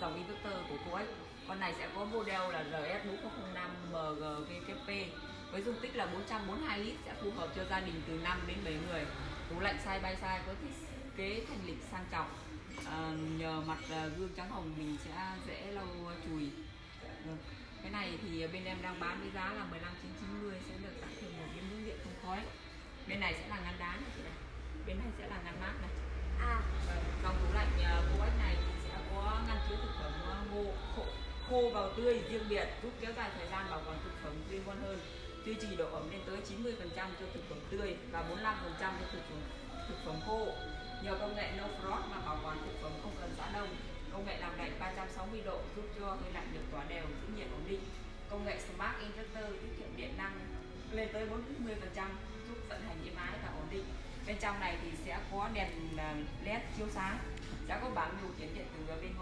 dòng inverter của Coex. Con này sẽ có model là RS4005 MGVKP với dung tích là 442 lít, sẽ phù hợp cho gia đình từ 5 đến 7 người. Tủ lạnh side by side có thiết kế thanh lịch sang trọng. Nhờ mặt gương trắng hồng mình sẽ dễ lau chùi. Cái này thì bên em đang bán với giá là 15.990, sẽ được tặng thêm một cái miếng điện không khói. Bên này sẽ là ngăn đá này chị này, bên này sẽ là ngăn mát này. Dòng tủ lạnh Coex này thì sẽ có ngăn chứa thực phẩm khô vào tươi riêng biệt, giúp kéo dài thời gian bảo quản thực phẩm tươi ngon hơn, duy trì độ ẩm lên tới 90% cho thực phẩm tươi và 45% cho thực phẩm khô. Nhờ công nghệ no frost mà bảo quản thực phẩm không cần giã đông. Công nghệ làm lạnh 360 độ giúp cho hơi lạnh được tỏa đều, giữ nhiệt ổn định. Công nghệ Smart Inverter tiết kiệm điện năng lên tới 40%, giúp vận hành êm ái và ổn định. Bên trong này thì sẽ có đèn LED chiếu sáng, sẽ có bảng điều khiển điện tử ở bên